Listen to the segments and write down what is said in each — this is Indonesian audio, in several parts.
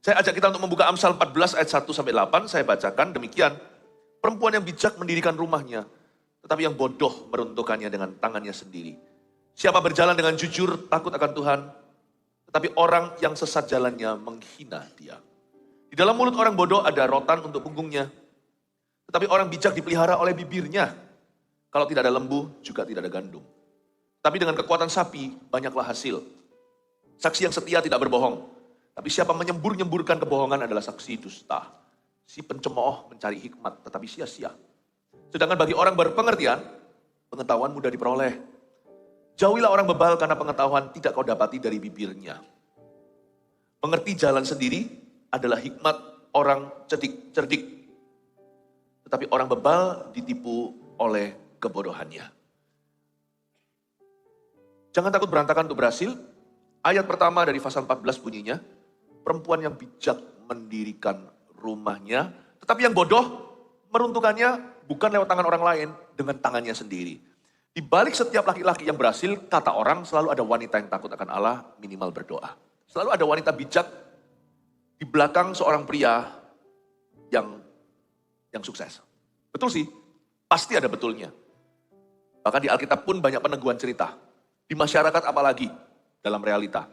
Saya ajak kita untuk membuka Amsal 14 ayat 1-8, saya bacakan demikian. Perempuan yang bijak mendirikan rumahnya, tetapi yang bodoh meruntuhkannya dengan tangannya sendiri. Siapa berjalan dengan jujur, takut akan Tuhan, tetapi orang yang sesat jalannya menghina Dia. Di dalam mulut orang bodoh ada rotan untuk punggungnya, tetapi orang bijak dipelihara oleh bibirnya. Kalau tidak ada lembu, juga tidak ada gandum. Tapi dengan kekuatan sapi, banyaklah hasil. Saksi yang setia tidak berbohong, tapi siapa menyembur-nyemburkan kebohongan adalah saksi dusta. Si pencemooh mencari hikmat, tetapi sia-sia. Sedangkan bagi orang berpengertian, pengetahuan mudah diperoleh. Jauhilah orang bebal karena pengetahuan tidak kau dapati dari bibirnya. Mengerti jalan sendiri adalah hikmat orang cerdik. Tetapi orang bebal ditipu oleh kebodohannya. Jangan takut berantakan untuk berhasil. Ayat pertama dari pasal 14 bunyinya, perempuan yang bijak mendirikan rumahnya, tetapi yang bodoh meruntuhkannya bukan lewat tangan orang lain, dengan tangannya sendiri. Di balik setiap laki-laki yang berhasil, kata orang selalu ada wanita yang takut akan Allah, minimal berdoa. Selalu ada wanita bijak di belakang seorang pria yang sukses. Betul sih, pasti ada betulnya. Bahkan di Alkitab pun banyak peneguhan cerita. Di masyarakat apalagi, dalam realita.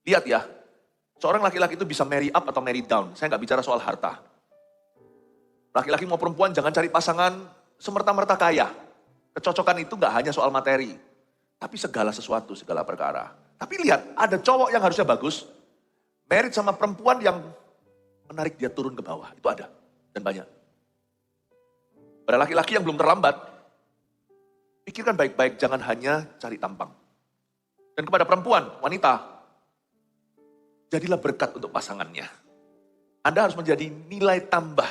Lihat ya, seorang laki-laki itu bisa marry up atau marry down. Saya nggak bicara soal harta. Laki-laki mau perempuan jangan cari pasangan semerta-merta kaya. Kecocokan itu nggak hanya soal materi. Tapi segala sesuatu, segala perkara. Tapi lihat, ada cowok yang harusnya bagus. Married sama perempuan yang menarik dia turun ke bawah. Itu ada. Dan banyak. Pada laki-laki yang belum terlambat, pikirkan baik-baik, jangan hanya cari tampang. Dan kepada perempuan, wanita, jadilah berkat untuk pasangannya. Anda harus menjadi nilai tambah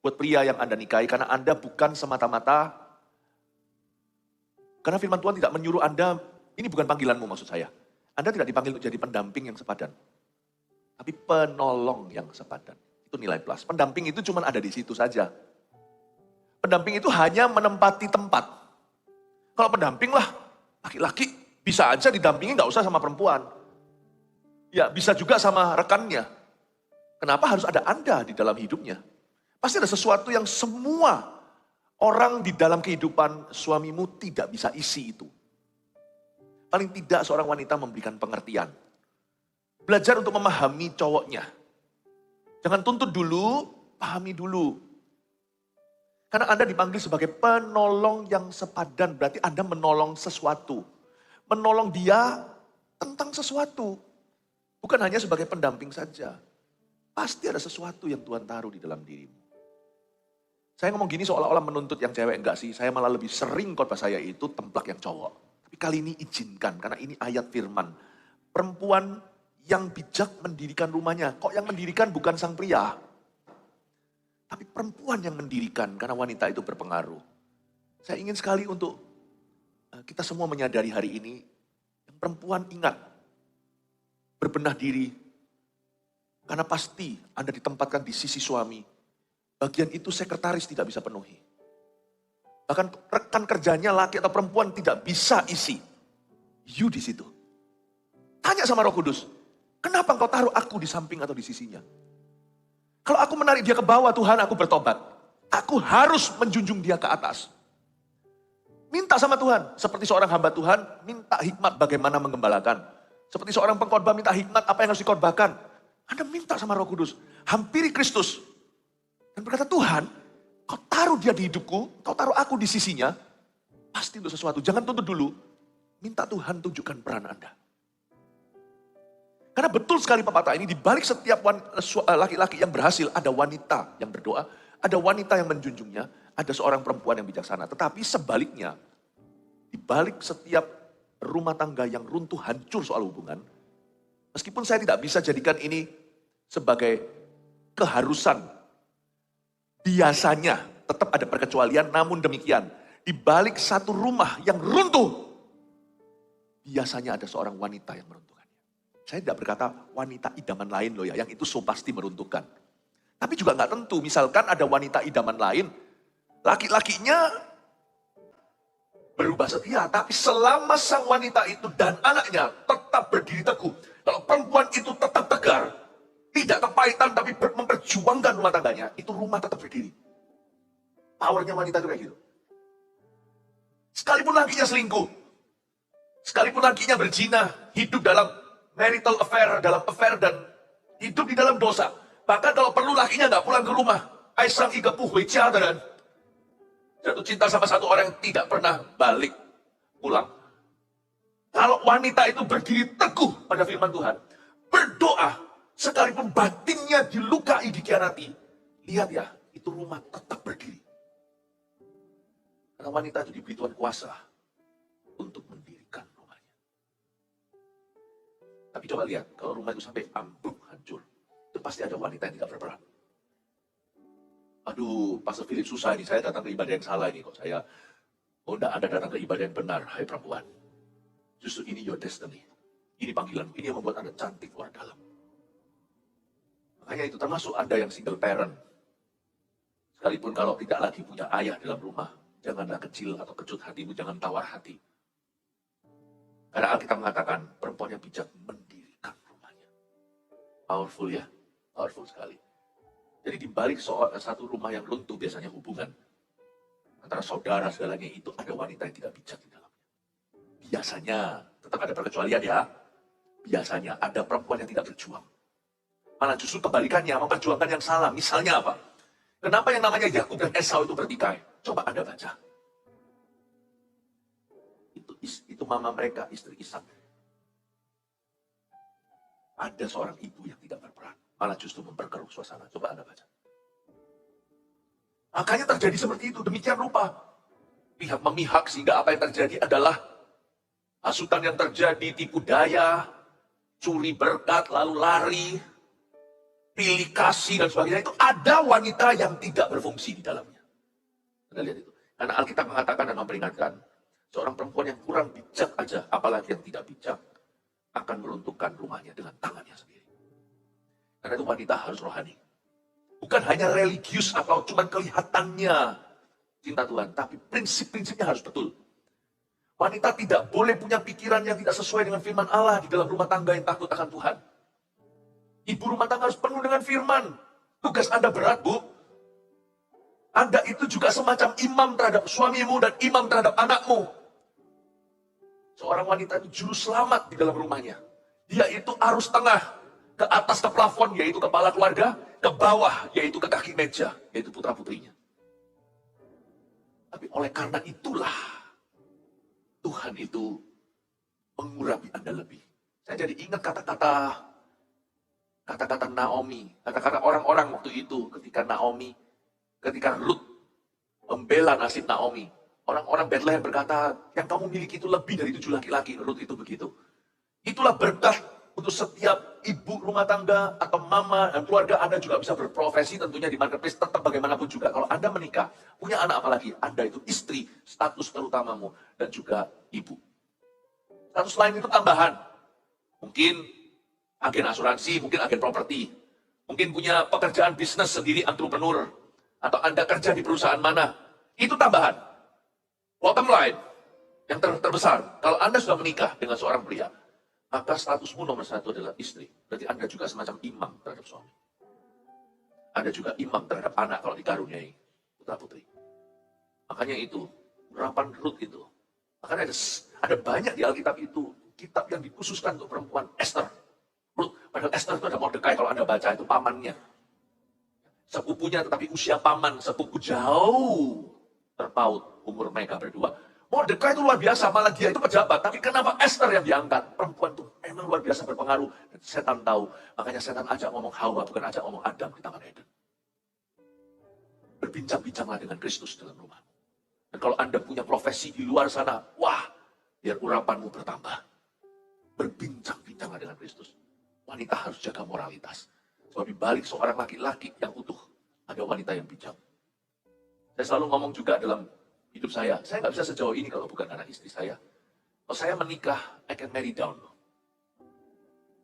buat pria yang Anda nikahi, karena Anda bukan semata-mata, karena firman Tuhan tidak menyuruh Anda, ini bukan panggilanmu maksud saya. Anda tidak dipanggil untuk jadi pendamping yang sepadan, tapi penolong yang sepadan. Itu nilai plus. Pendamping itu cuma ada di situ saja. Pendamping itu hanya menempati tempat. Kalau pendamping lah, laki-laki bisa aja didampingi nggak usah sama perempuan. Ya bisa juga sama rekannya. Kenapa harus ada Anda di dalam hidupnya? Pasti ada sesuatu yang semua orang di dalam kehidupan suamimu tidak bisa isi itu. Paling tidak seorang wanita memberikan pengertian. Belajar untuk memahami cowoknya. Jangan tuntut dulu, pahami dulu. Karena Anda dipanggil sebagai penolong yang sepadan, berarti Anda menolong sesuatu. Menolong dia tentang sesuatu. Bukan hanya sebagai pendamping saja. Pasti ada sesuatu yang Tuhan taruh di dalam dirimu. Saya ngomong gini seolah-olah menuntut yang cewek, enggak sih. Saya malah lebih sering khotbah saya itu templak yang cowok. Tapi kali ini izinkan, karena ini ayat firman. Perempuan yang bijak mendirikan rumahnya. Kok yang mendirikan bukan sang pria? Tapi perempuan yang mendirikan, karena wanita itu berpengaruh. Saya ingin sekali untuk kita semua menyadari hari ini, yang perempuan ingat, berbenah diri, karena pasti Anda ditempatkan di sisi suami. Bagian itu sekretaris tidak bisa penuhi. Bahkan rekan kerjanya laki atau perempuan tidak bisa isi. You di situ. Tanya sama Roh Kudus, kenapa engkau taruh aku di samping atau di sisinya? Kalau aku menarik dia ke bawah, Tuhan, aku bertobat. Aku harus menjunjung dia ke atas. Minta sama Tuhan, seperti seorang hamba Tuhan, minta hikmat bagaimana menggembalakan. Seperti seorang pengkhotbah minta hikmat apa yang harus dikhotbahkan. Anda minta sama Roh Kudus, hampiri Kristus. Dan berkata, Tuhan, kau taruh dia di hidupku, kau taruh aku di sisinya, pasti untuk sesuatu. Jangan tuntut dulu, minta Tuhan tunjukkan peran Anda. Karena betul sekali pepatah ini, di balik setiap laki-laki yang berhasil, ada wanita yang berdoa, ada wanita yang menjunjungnya, ada seorang perempuan yang bijaksana. Tetapi sebaliknya, di balik setiap rumah tangga yang runtuh, hancur soal hubungan, meskipun saya tidak bisa jadikan ini sebagai keharusan, biasanya tetap ada perkecualian, namun demikian, di balik satu rumah yang runtuh, biasanya ada seorang wanita yang meruntuhkannya. Saya tidak berkata wanita idaman lain loh ya, yang itu so pasti meruntuhkan. Tapi juga nggak tentu, misalkan ada wanita idaman lain, laki-lakinya berubah setia, tapi selama sang wanita itu dan anaknya tetap berdiri teguh, kalau perempuan itu tetap tegar, tidak memperjuangkan rumah tangganya, itu rumah tetap berdiri. Powernya wanita itu kayak gitu. Sekalipun lakinya selingkuh, sekalipun lakinya berzina, hidup dalam marital affair, dalam affair dan hidup di dalam dosa. Bahkan kalau perlu lakinya nggak pulang ke rumah, Aisang Ika Puhwe dan jatuh cinta sama satu orang yang tidak pernah balik pulang. Kalau wanita itu berdiri teguh pada firman Tuhan, berdoa, sekalipun batinnya dilukai, dikhianati, lihat ya, itu rumah tetap berdiri. Karena wanita itu diberi Tuhan kuasa untuk mendirikan rumahnya. Tapi coba lihat, kalau rumah itu sampai ambruk, hancur, itu pasti ada wanita yang tidak berperan. Aduh, Pastor Philip susah ini, saya datang ke ibadah yang salah ini kok saya. Oh, enggak, Anda datang ke ibadah yang benar, hai perempuan. Justru ini your destiny. Ini panggilan, ini yang membuat Anda cantik luar dalam. Makanya itu termasuk Anda yang single parent. Sekalipun kalau tidak lagi punya ayah dalam rumah, janganlah kecil atau kecut hatimu, jangan tawar hati. Karena Alkitab mengatakan, perempuan yang bijak mendirikan rumahnya. Powerful ya, powerful sekali. Jadi di balik satu rumah yang runtuh, biasanya hubungan antara saudara segalanya itu ada wanita yang tidak bijak di dalamnya. Biasanya, tetap ada perkecualian ya. Biasanya ada perempuan yang tidak berjuang. Malah justru kebalikannya, memperjuangkan yang salah. Misalnya apa? Kenapa yang namanya Yakub dan Esau itu bertikai? Coba Anda baca. Itu mama mereka, istri Ishak. Ada seorang ibu yang tidak berperan. Malah justru memperkeruh suasana. Coba Anda baca. Makanya terjadi seperti itu. Demikian rupa. Pihak memihak sehingga apa yang terjadi adalah hasutan yang terjadi, tipu daya, curi berkat, lalu lari, pilih kasih dan sebagainya. Itu ada wanita yang tidak berfungsi di dalamnya. Anda lihat itu. Karena Alkitab mengatakan dan memperingatkan, seorang perempuan yang kurang bijak aja, apalagi yang tidak bijak, akan meruntuhkan rumahnya dengan tangannya sendiri. Karena itu wanita harus rohani. Bukan hanya religius atau cuma kelihatannya cinta Tuhan, tapi prinsip-prinsipnya harus betul. Wanita tidak boleh punya pikiran yang tidak sesuai dengan firman Allah di dalam rumah tangga yang takut akan Tuhan. Ibu rumah tangga harus penuh dengan firman. Tugas Anda berat, Bu. Anda itu juga semacam imam terhadap suamimu dan imam terhadap anakmu. Seorang wanita itu juru selamat di dalam rumahnya. Dia itu arus tengah, ke atas ke plafon, yaitu kepala keluarga, ke bawah, yaitu ke kaki meja, yaitu putra-putrinya. Tapi oleh karena itulah, Tuhan itu mengurapi Anda lebih. Saya jadi ingat kata-kata Naomi, kata-kata orang-orang waktu itu ketika Ruth membela nasib Naomi. Orang-orang Bethlehem berkata, yang kamu miliki itu lebih dari 7 laki-laki. Ruth itu begitu. Itulah berkah untuk setiap ibu rumah tangga atau mama dan keluarga Anda juga bisa berprofesi tentunya di marketplace tetap bagaimanapun juga. Kalau Anda menikah, punya anak apalagi, Anda itu istri, status terutamamu, dan juga ibu. Status lain itu tambahan. Mungkin agen asuransi, mungkin agen properti. Mungkin punya pekerjaan bisnis sendiri, entrepreneur. Atau Anda kerja di perusahaan mana. Itu tambahan. Bottom line, yang terbesar, kalau Anda sudah menikah dengan seorang pria, maka statusmu nomor 1 adalah istri. Berarti Anda juga semacam imam terhadap suami. Anda juga imam terhadap anak kalau dikaruniai putra-putri. Makanya itu, urapan Ruth itu. Makanya ada banyak di Alkitab itu, kitab yang dikhususkan untuk perempuan. Esther. Ruth, padahal Esther itu ada Mordekai, kalau Anda baca itu pamannya. Sepupunya tetapi usia paman, sepupu jauh terpaut umur mereka berdua. Mordekai itu luar biasa, malah dia itu pejabat. Tapi kenapa Esther yang diangkat? Perempuan itu memang luar biasa berpengaruh. Dan setan tahu, makanya setan ajak ngomong Hawa, bukan ajak ngomong Adam di Taman Eden. Berbincang-bincanglah dengan Kristus dalam rumah. Dan kalau Anda punya profesi di luar sana, wah, biar urapanmu bertambah. Berbincang-bincanglah dengan Kristus. Wanita harus jaga moralitas. Sebab di balik seorang laki-laki yang utuh, ada wanita yang bijak. Saya selalu ngomong juga dalam hidup saya nggak bisa sejauh ini kalau bukan anak istri saya. Kalau saya menikah, I can marry down.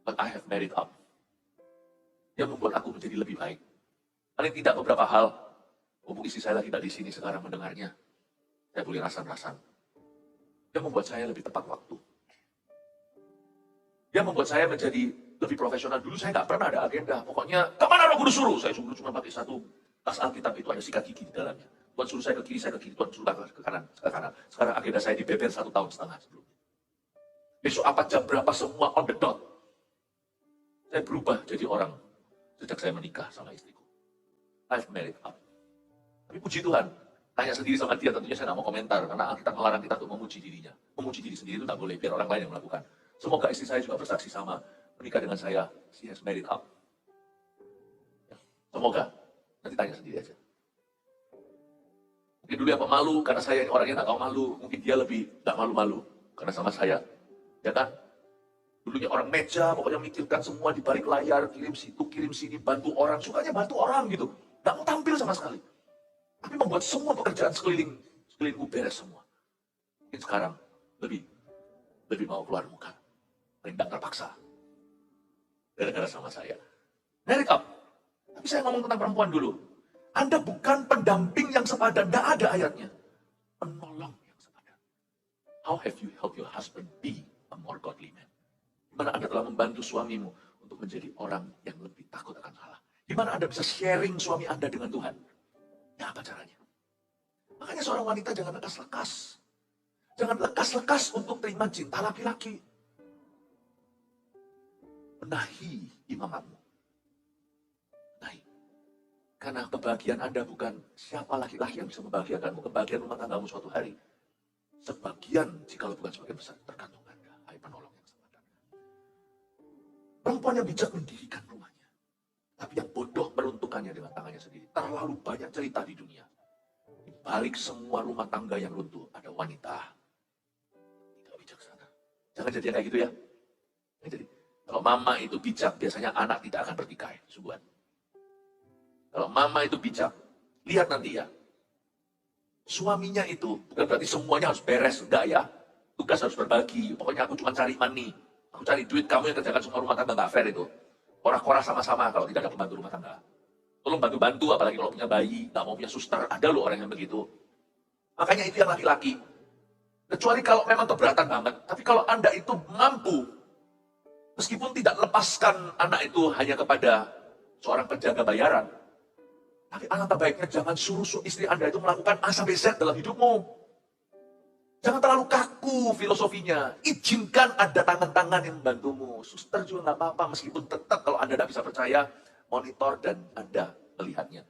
But I have married up. Yang membuat aku menjadi lebih baik. Paling tidak beberapa hal, mumpung istri saya lagi di sini sekarang mendengarnya, saya boleh rasan-rasan. Dia membuat saya lebih tepat waktu. Dia membuat saya menjadi lebih profesional. Dulu saya nggak pernah ada agenda. Pokoknya kemana Apa guru suruh? Saya suruh cuma pakai satu tas Alkitab, itu ada sikat gigi di dalamnya. Tuhan suruh saya ke kiri, Tuhan suruh ke kanan, Sekarang agenda saya dibeber 1,5 tahun sebelumnya. Besok apa jam berapa semua on the dot. Saya berubah jadi orang sejak saya menikah sama istriku. I've married up. Tapi puji Tuhan, tanya sendiri sama dia, tentunya saya tidak mau komentar, karena Alkitab melarang kita untuk memuji dirinya. Memuji diri sendiri itu tidak boleh, biar orang lain yang melakukan. Semoga istri saya juga bersaksi sama, menikah dengan saya, she has married up. Ya, semoga, nanti tanya sendiri aja. Mungkin dulu yang pemalu, karena saya ini orangnya tidak tahu malu, mungkin dia lebih tidak malu-malu, karena sama saya. Ya kan? Dulunya orang meja, pokoknya mikirkan semua di balik layar, kirim situ, kirim sini, bantu orang, sukanya bantu orang gitu. Tidak mau tampil sama sekali. Tapi membuat semua pekerjaan sekelilingku beres semua. Mungkin sekarang lebih mau keluar muka. Tidak terpaksa. Gara-gara sama saya. Married up. Tapi saya ngomong tentang perempuan dulu. Anda bukan pendamping yang sepadan. Tidak ada ayatnya. Penolong yang sepadan. How have you helped your husband be a more godly man? Gimana Anda telah membantu suamimu untuk menjadi orang yang lebih takut akan Allah? Gimana Anda bisa sharing suami Anda dengan Tuhan? Ya, apa caranya? Makanya seorang wanita jangan lekas-lekas. Jangan lekas-lekas untuk terima cinta laki-laki. Benahi imamatmu. Benahi. Karena kebahagiaan Anda bukan siapa laki-laki yang bisa membahagiakanmu. Kebahagiaan rumah tanggamu suatu hari. Sebagian, jikalau bukan sebagian besar, tergantung Anda. Hai penolong yang sepadan. Perempuan yang bijak mendirikan rumahnya. Tapi yang bodoh meruntuhkannya dengan tangannya sendiri. Terlalu banyak cerita di dunia. Di balik semua rumah tangga yang runtuh, ada wanita tidak bijaksana. Jangan jadi kayak gitu ya. Jadi, kalau mama itu bijak, biasanya anak tidak akan bertikai. Sungguhan. Kalau mama itu bijak, lihat nanti ya. Suaminya itu, bukan berarti semuanya harus beres. Enggak ya. Tugas harus berbagi. Pokoknya aku cuma cari money. Aku cari duit, kamu yang kerjakan semua rumah tangga. Nggak fair itu. Korah-korah sama-sama kalau tidak ada pembantu rumah tangga. Tolong bantu-bantu, apalagi kalau punya bayi, nggak mau punya suster. Ada loh orang yang begitu. Makanya itu yang laki-laki. Kecuali kalau memang keberatan banget. Tapi kalau Anda itu mampu, meskipun tidak lepaskan anak itu hanya kepada seorang penjaga bayaran, tapi alangkah baiknya jangan suruh istri Anda itu melakukan A sampai Z dalam hidupmu. Jangan terlalu kaku filosofinya. Izinkan ada tangan-tangan yang membantumu. Suster juga nggak apa-apa, meskipun tetap kalau Anda tidak bisa percaya, monitor dan Anda melihatnya.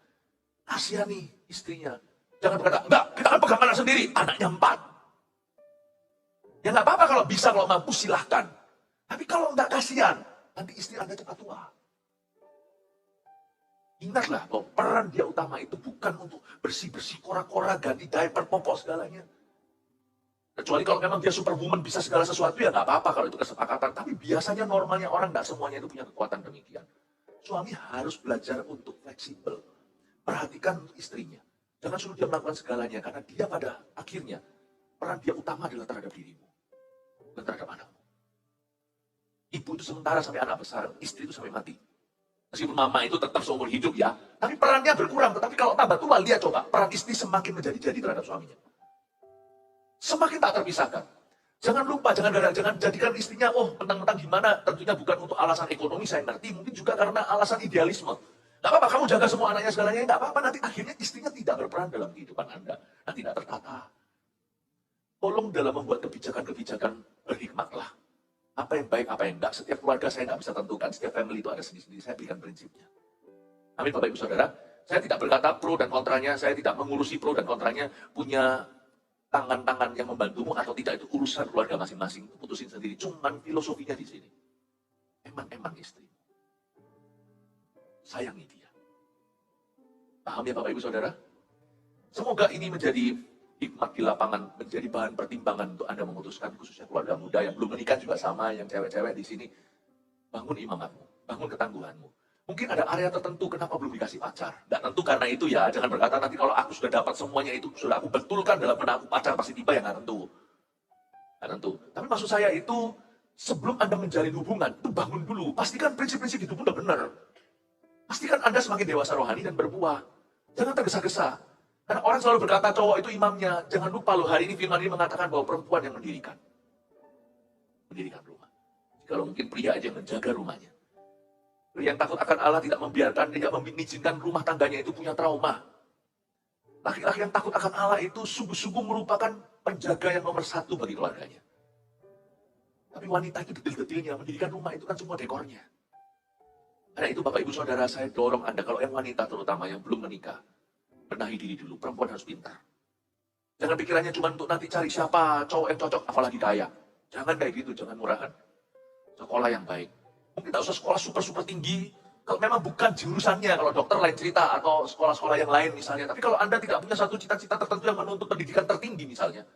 Kasihani istrinya. Jangan berkata, enggak, kita akan pegang anak sendiri. Anaknya 4. Ya nggak apa-apa kalau bisa, kalau mampu silahkan. Tapi kalau enggak, kasihan, nanti istri Anda cepat tua. Ingatlah bahwa peran dia utama itu bukan untuk bersih-bersih kora-kora, ganti diaper, popok segalanya. Kecuali kalau memang dia superwoman bisa segala sesuatu, ya nggak apa-apa kalau itu kesepakatan. Tapi biasanya normalnya orang nggak semuanya itu punya kekuatan demikian. Suami harus belajar untuk fleksibel. Perhatikan untuk istrinya. Jangan suruh dia melakukan segalanya, karena dia pada akhirnya peran dia utama adalah terhadap dirimu dan terhadap anakmu. Ibu itu sementara sampai anak besar, istri itu sampai mati. Meskipun mama itu tetap seumur hidup ya, tapi perannya berkurang. Tetapi kalau tambah tua, lihat coba, peran istri semakin menjadi-jadi terhadap suaminya. Semakin tak terpisahkan. Jangan lupa, jangan jadikan istrinya, oh mentang-mentang gimana, tentunya bukan untuk alasan ekonomi, saya ngerti, mungkin juga karena alasan idealisme. Gak apa-apa, kamu jaga semua anaknya segalanya, gak apa-apa, nanti akhirnya istrinya tidak berperan dalam kehidupan Anda, dan tidak tertata. Tolong dalam membuat kebijakan-kebijakan, berhikmatlah. Apa yang baik, apa yang enggak, setiap keluarga saya nggak bisa tentukan, setiap family itu ada sendiri-sendiri, saya berikan prinsipnya. Amin Bapak Ibu Saudara, saya tidak berkata pro dan kontranya, saya tidak mengurusi pro dan kontranya, punya tangan-tangan yang membantumu atau tidak itu urusan keluarga masing-masing, putusin sendiri. Cuman filosofinya di sini. Emang istri. Sayangi dia. Paham ya Bapak Ibu Saudara? Semoga ini menjadi hikmat di lapangan, menjadi bahan pertimbangan untuk Anda memutuskan, khususnya keluarga muda yang belum menikah juga sama, yang cewek-cewek di sini. Bangun imamatmu, bangun ketangguhanmu. Mungkin ada area tertentu kenapa belum dikasih pacar. Nggak tentu karena itu ya, jangan berkata nanti kalau aku sudah dapat semuanya itu, sudah aku betulkan dalam benak aku, pacar pasti tiba, yang nggak tentu. Nggak tentu. Tapi maksud saya itu, sebelum Anda menjalin hubungan, itu bangun dulu. Pastikan prinsip-prinsip hidupmu udah benar. Pastikan Anda semakin dewasa rohani dan berbuah. Jangan tergesa-gesa. Karena orang selalu berkata cowok itu imamnya. Jangan lupa loh, hari ini firman ini mengatakan bahwa perempuan yang mendirikan. Mendirikan rumah. Kalau mungkin pria aja yang menjaga rumahnya. Yang takut akan Allah tidak membiarkan, tidak mengizinkan rumah tangganya itu punya trauma. Laki-laki yang takut akan Allah itu sungguh-sungguh merupakan penjaga yang nomor satu bagi keluarganya. Tapi wanita itu detil-detilnya, mendirikan rumah itu kan semua dekornya. Karena itu Bapak Ibu Saudara, saya dorong Anda, kalau yang wanita terutama yang belum menikah, benahi diri dulu, perempuan harus pintar. Jangan pikirannya cuma untuk nanti cari siapa cowok yang cocok, apalagi kaya. Jangan kayak gitu, jangan murahan. Sekolah yang baik. Mungkin tak usah sekolah super-super tinggi, kalau memang bukan jurusannya, kalau dokter lain cerita, atau sekolah-sekolah yang lain misalnya. Tapi kalau Anda tidak punya satu cita-cita tertentu yang menuntut pendidikan tertinggi misalnya,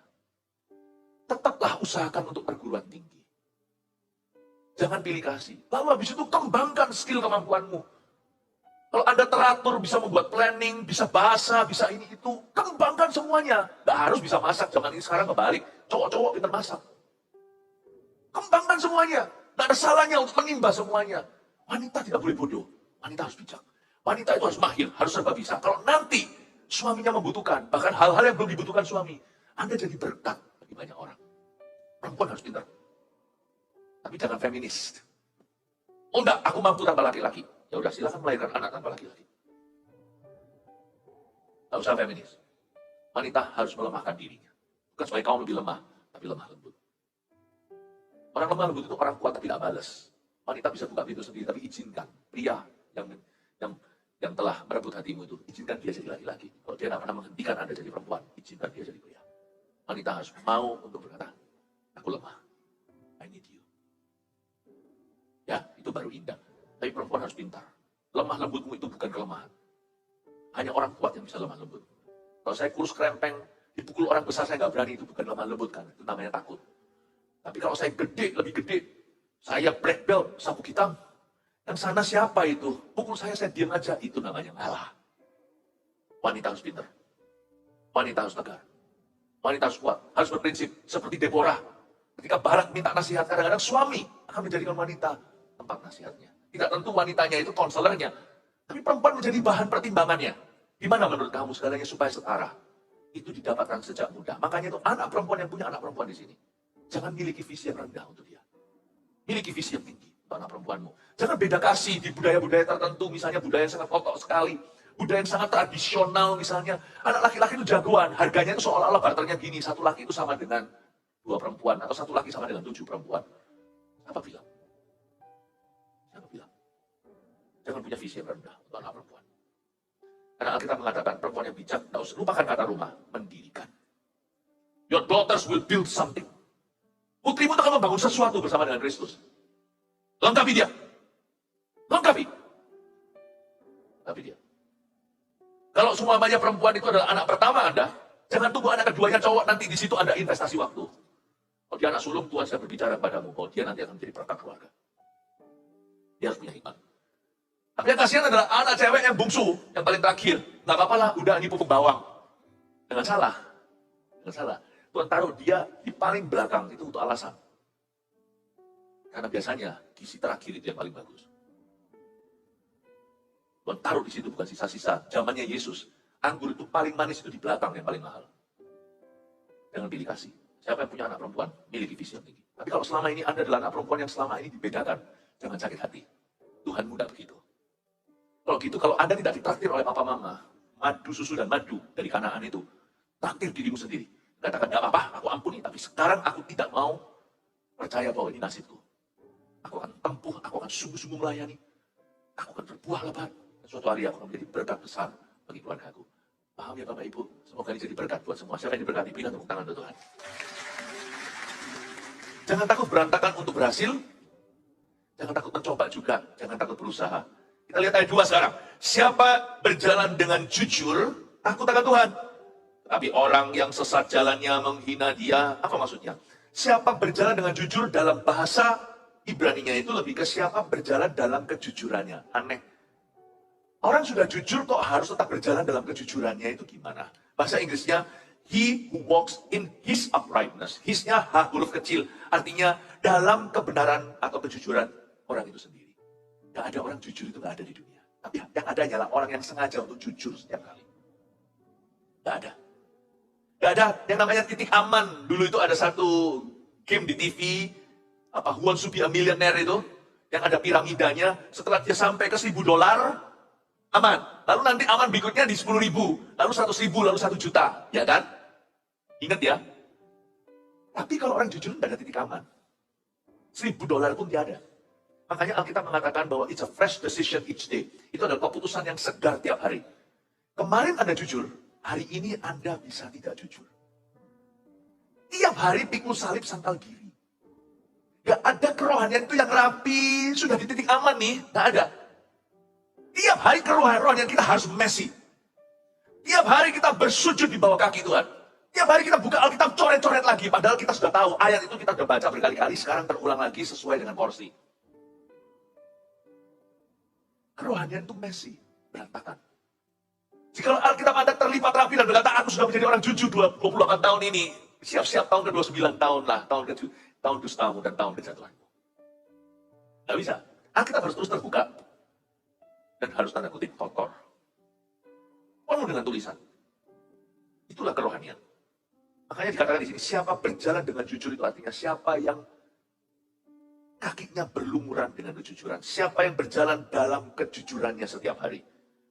tetaplah usahakan untuk perguruan tinggi. Jangan pilih kasih. Lalu habis itu kembangkan skill kemampuanmu. Kalau Anda teratur, bisa membuat planning, bisa bahasa, bisa ini itu, kembangkan semuanya. Nggak harus bisa masak, zaman ini sekarang kebalik. Cowok-cowok pintar masak. Kembangkan semuanya. Nggak ada salahnya untuk menimba semuanya. Wanita tidak boleh bodoh. Wanita harus bijak. Wanita itu harus mahir, harus serba bisa. Kalau nanti suaminya membutuhkan, bahkan hal-hal yang belum dibutuhkan suami, Anda jadi berkat bagi banyak orang. Perempuan harus pintar. Tapi jangan feminis. Oh enggak, aku mampu tanpa laki-laki. Ya udah, silakan melahirkan anak tanpa laki-laki. Nggak usah feminis. Wanita harus melemahkan dirinya. Bukan supaya kaum lebih lemah, tapi lemah lembut. Orang lemah lembut itu orang kuat tapi tidak balas. Wanita bisa buka pintu sendiri, tapi izinkan pria yang telah merebut hatimu itu, izinkan dia jadi laki-laki. Kalau dia tidak pernah menghentikan Anda jadi perempuan, izinkan dia jadi pria. Wanita harus mau untuk berkata, aku lemah. I need you. Ya, itu baru indah. Tapi perempuan harus pintar. Lemah lembutmu itu bukan kelemahan. Hanya orang kuat yang bisa lemah lembut. Kalau saya kurus krempeng, dipukul orang besar, saya nggak berani. Itu bukan lemah lembut kan, itu namanya takut. Tapi kalau saya gede, lebih gede, saya black belt, sabuk hitam, yang sana siapa itu? Pukul saya diam aja, itu namanya ngalah. Wanita harus pintar. Wanita harus tegar. Wanita harus kuat, harus berprinsip. Seperti Deborah. Ketika Barak minta nasihat, kadang-kadang suami akan menjadikan wanita tempat nasihatnya. Tidak tentu wanitanya itu konselernya, tapi perempuan menjadi bahan pertimbangannya. Gimana menurut kamu segalanya supaya setara? Itu didapatkan sejak muda. Makanya itu anak perempuan yang punya anak perempuan di sini. Jangan miliki visi yang rendah untuk dia. Miliki visi yang tinggi untuk anak perempuanmu. Jangan beda kasih di budaya-budaya tertentu, misalnya budaya yang sangat kotor sekali. Budaya yang sangat tradisional misalnya. Anak laki-laki itu jagoan, harganya itu seolah-olah barternya gini. Satu laki itu sama dengan 2 perempuan, atau satu laki sama dengan 7 perempuan. Siapa bilang? Siapa bilang? Jangan punya visi yang rendah untuk anak perempuan. Karena Alkitab mengatakan perempuan yang bijak, lupakan kata rumah, mendirikan. Your daughters will build something. Putrimu akan membangun sesuatu bersama dengan Kristus. Lengkapi dia. Lengkapi. Lengkapi dia. Kalau semuanya perempuan itu adalah anak pertama Anda, jangan tunggu anak keduanya cowok, nanti di situ Anda investasi waktu. Kalau dia anak sulung, Tuhan saya berbicara padamu, bahwa dia nanti akan menjadi perangkat keluarga. Dia harus punya iman. Tapi yang kasihan adalah anak cewek yang bungsu, yang paling terakhir. Nggak apa-apa lah, udah ini pupuk bawang. Jangan salah. Jangan salah. Tuhan taruh dia di paling belakang itu untuk alasan. Karena biasanya gizi terakhir itu yang paling bagus. Tuhan taruh di situ bukan sisa-sisa. Zamannya Yesus, anggur itu paling manis itu di belakang yang paling mahal. Jangan pilih kasih. Siapa yang punya anak perempuan, miliki visi yang tinggi. Tapi kalau selama ini Anda adalah anak perempuan yang selama ini dibedakan, jangan sakit hati. Tuhan mudah begitu. Kalau gitu, kalau Anda tidak ditraktir oleh papa mama, madu, susu, dan madu dari Kanaan itu, traktir dirimu sendiri. Katakan, gak apa-apa, aku ampuni. Tapi sekarang aku tidak mau percaya bahwa ini nasibku. Aku akan tempuh, aku akan sungguh-sungguh melayani. Aku akan berbuah lebat. Dan suatu hari aku akan menjadi berkat besar bagi keluargaku. Paham ya Bapak Ibu? Semoga ini jadi berkat buat semua. Siapa yang diberkati? Berikan tepuk tangan untuk Tuhan. Jangan takut berantakan untuk berhasil. Jangan takut mencoba juga. Jangan takut berusaha. Kita lihat ayat 2 sekarang. Siapa berjalan dengan jujur, takut akan Tuhan. Tapi orang yang sesat jalannya menghina dia. Apa maksudnya? Siapa berjalan dengan jujur dalam bahasa Ibraninya itu lebih ke siapa berjalan dalam kejujurannya. Aneh. Orang sudah jujur kok harus tetap berjalan dalam kejujurannya itu gimana? Bahasa Inggrisnya, he who walks in his uprightness. His-nya H huruf kecil. Artinya dalam kebenaran atau kejujuran orang itu sendiri. Gak ada orang jujur itu gak ada di dunia. Tapi yang ada hanyalah orang yang sengaja untuk jujur setiap kali. Gak ada. Gak ada yang namanya titik aman. Dulu itu ada satu game di TV, Who Wants to Be a Millionaire itu, Yang ada piramidanya, setelah dia sampai ke $1.000, aman. Lalu nanti aman berikutnya di 10.000, lalu 100.000, lalu 1 juta. Ya kan? Ingat ya. Tapi kalau orang jujur nggak ada titik aman. $1.000 pun tiada. Makanya Alkitab mengatakan bahwa it's a fresh decision each day. Itu adalah keputusan yang segar tiap hari. Kemarin Anda jujur, hari ini Anda bisa tidak jujur. Tiap hari pikul salib sangkal giri. Gak ada kerohanian itu yang rapi, sudah di titik aman nih, gak ada. Tiap hari kerohanian kita harus messy. Tiap hari kita bersujud di bawah kaki Tuhan. Tiap hari kita buka Alkitab coret-coret lagi, padahal kita sudah tahu ayat itu kita sudah baca berkali-kali, sekarang terulang lagi sesuai dengan porsi. Kerohanian itu messy, berantakan. Jika Alkitab Anda terlipat rapi dan berkata, aku sudah menjadi orang jujur 28 tahun ini, siap-siap tahun ke-29 tahun lah, tahun dustamu dan tahun kejatuhanmu. Gak bisa. Alkitab harus terus terbuka. Dan harus tanda kutip kotor. Penuh dengan tulisan. Itulah kerohanian. Makanya dikatakan di sini, siapa berjalan dengan jujur itu artinya siapa yang kakinya berlumuran dengan kejujuran. Siapa yang berjalan dalam kejujurannya setiap hari.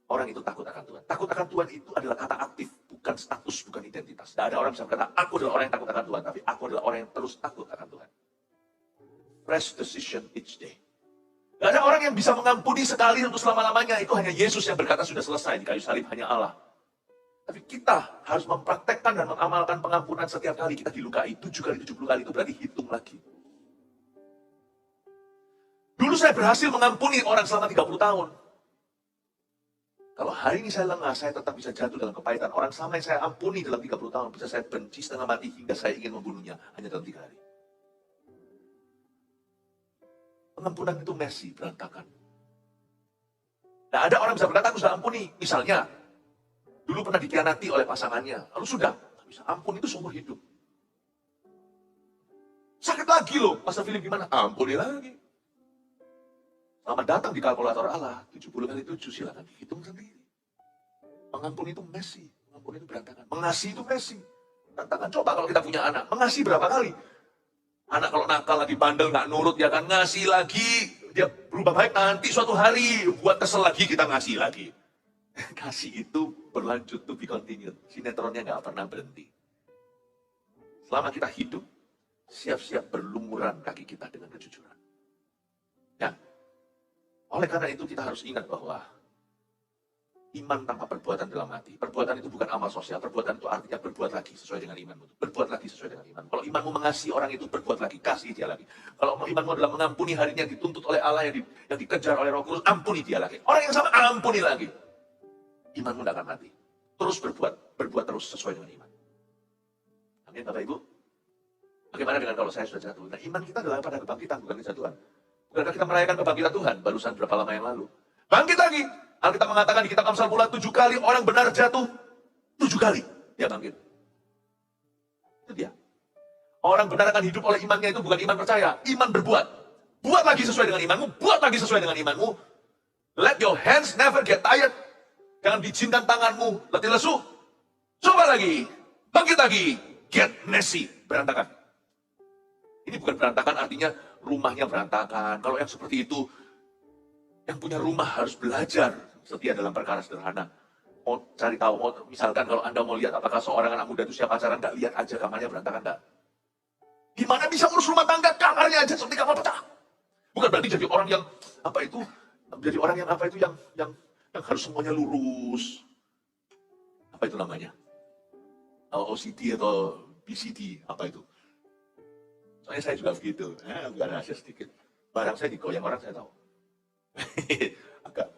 Orang itu takut akan Tuhan. Takut akan Tuhan itu adalah kata aktif, bukan status, bukan identitas. Tidak ada orang bisa berkata, aku adalah orang yang takut akan Tuhan, tapi aku adalah orang yang terus takut akan Tuhan. Fresh decision each day. Tidak ada orang yang bisa mengampuni sekali untuk selama-lamanya. Itu hanya Yesus yang berkata sudah selesai di kayu salib, hanya Allah. Tapi kita harus mempraktekkan dan mengamalkan pengampunan setiap kali kita dilukai. 7 kali 70 kali itu berarti hitung lagi. Dulu saya berhasil mengampuni orang selama 30 tahun. Kalau hari ini saya lengah, saya tetap bisa jatuh dalam kepahitan. Orang sama yang saya ampuni dalam 30 tahun, bisa saya benci setengah mati hingga saya ingin membunuhnya hanya dalam 3 hari. Pengampunan itu messy, berantakan. Nah, ada orang bisa berkata, aku sudah ampuni. Misalnya, dulu pernah dikhianati oleh pasangannya, lalu sudah, bisa ampun itu seumur hidup. Sakit lagi loh, Pastor Philip gimana? Ampuni lagi. Selamat datang di kalkulator Allah, 70 kali 7, silakan dihitung sendiri. Mengampuni itu messy, mengampuni itu berantakan. Mengasihi itu messy, berantakan. Coba kalau kita punya anak, mengasihi berapa kali? Anak kalau nakal lagi bandel, nggak nurut, ya kan ngasih lagi. Dia berubah baik nanti suatu hari, buat kesel lagi, kita ngasih lagi. Kasih itu berlanjut, to be continued. Sinetronnya nggak pernah berhenti. Selama kita hidup, siap-siap berlumuran kaki kita dengan kejujuran. Ya. Oleh karena itu kita harus ingat bahwa iman tanpa perbuatan dalam hati. Perbuatan itu bukan amal sosial. Perbuatan itu artinya berbuat lagi sesuai dengan imanmu. Berbuat lagi sesuai dengan iman. Kalau imanmu mengasihi orang itu, berbuat lagi. Kasih dia lagi. Kalau imanmu adalah mengampuni harinya yang dituntut oleh Allah, yang dikejar oleh Roh Kudus, ampuni dia lagi. Orang yang sama, ampuni lagi. Imanmu tidak akan mati. Terus berbuat terus sesuai dengan iman. Amin Bapak Ibu. Bagaimana dengan kalau saya sudah jatuh? Nah, iman kita adalah pada kebangkitan, bukan kejatuhan. Bukankah kita merayakan kebangkitan Tuhan barusan berapa lama yang lalu? Bangkit lagi. Alkitab mengatakan di kitab Amsal pula 7 kali orang benar jatuh. 7 kali dia bangkit. Itu dia. Orang benar akan hidup oleh imannya, itu bukan iman percaya. Iman berbuat. Buat lagi sesuai dengan imanmu. Buat lagi sesuai dengan imanmu. Let your hands never get tired. Jangan bizinkan tanganmu letih lesu. Coba lagi. Bangkit lagi. Get messy. Berantakan. Ini bukan berantakan artinya rumahnya berantakan. Kalau yang seperti itu, yang punya rumah harus belajar setia dalam perkara sederhana. Mau cari tahu, misalkan kalau Anda mau lihat apakah seorang anak muda itu siap pacaran, nggak lihat aja kamarnya berantakan, nggak. Gimana bisa urus rumah tangga, kamarnya aja seperti kamar pecah. Bukan berarti jadi orang yang, yang harus semuanya lurus. Apa itu namanya? OCD atau BCD, apa itu? Soalnya saya juga begitu, bukan rahasia sedikit. Barang saya digoyang orang, saya tahu. Agak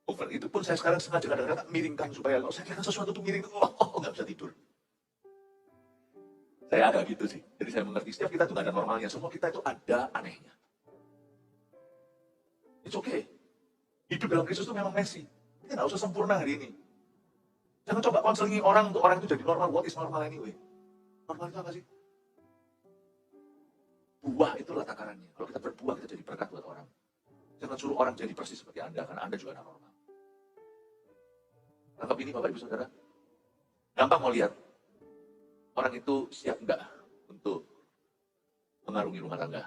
over. Itu pun saya sekarang sengaja kadang-kadang miringkan supaya kalau saya kira sesuatu itu miring, nggak bisa tidur. Saya agak gitu sih. Jadi saya mengerti setiap kita itu nggak ada normalnya. Semua kita itu ada anehnya. It's okay. Hidup dalam Kristus itu memang messy. Kita nggak usah sempurna hari ini. Jangan coba konselingi orang untuk orang itu jadi normal. What is normal anyway? Normal itu apa sih? Buah itulah takarannya. Kalau kita berbuah, kita jadi berkat buat orang. Jangan suruh orang jadi persis seperti Anda, karena Anda juga normal. Tangkap ini Bapak Ibu Saudara. Gampang mau lihat. Orang itu siap enggak untuk mengarungi rumah tangga.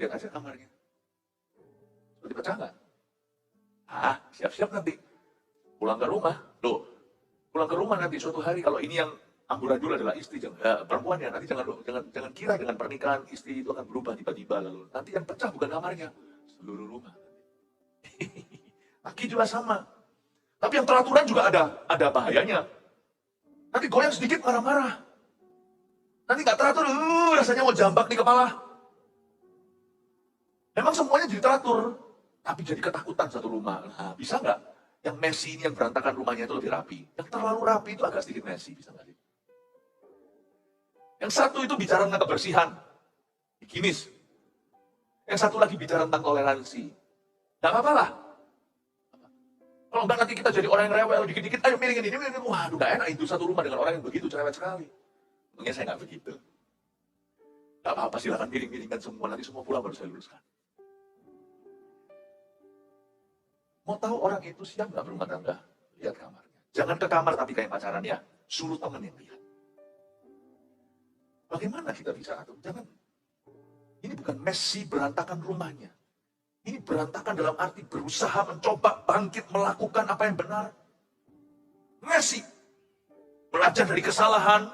Lihat aja kamarnya. Berarti pecah nggak? Siap-siap nanti. Pulang ke rumah. Loh, pulang ke rumah nanti suatu hari, kalau ini yang amburadul adalah istri, perempuan ya, nanti jangan kira dengan pernikahan istri itu akan berubah tiba-tiba lalu. Nanti yang pecah bukan kamarnya, seluruh rumah. Laki juga sama. Tapi yang teraturan juga ada bahayanya. Nanti goyang sedikit marah-marah. Nanti nggak teratur, rasanya mau jambak di kepala. Memang semuanya jadi teratur, tapi jadi ketakutan satu rumah. Nah, bisa nggak yang messy ini, yang berantakan rumahnya itu lebih rapi? Yang terlalu rapi itu agak sedikit messy, bisa nggak sih? Yang satu itu bicara tentang kebersihan, higienis. Yang satu lagi bicara tentang toleransi. Nggak apa-apa lah. Kalau enggak nanti kita jadi orang yang rewel, dikit-dikit, ayo miringin ini. Waduh, nggak enak itu satu rumah dengan orang yang begitu cerewet sekali. Untungnya saya nggak begitu. Nggak apa-apa, silakan miring-miringkan semua, nanti semua pulang baru saya luruskan. Mau tahu orang itu siap nggak berumah tangga? Lihat kamarnya. Jangan ke kamar tapi kayak pacaran ya. Suruh teman yang lihat. Bagaimana kita bisa atur? Jangan. Ini bukan messy berantakan rumahnya. Ini berantakan dalam arti berusaha mencoba bangkit melakukan apa yang benar. Messy. Belajar dari kesalahan.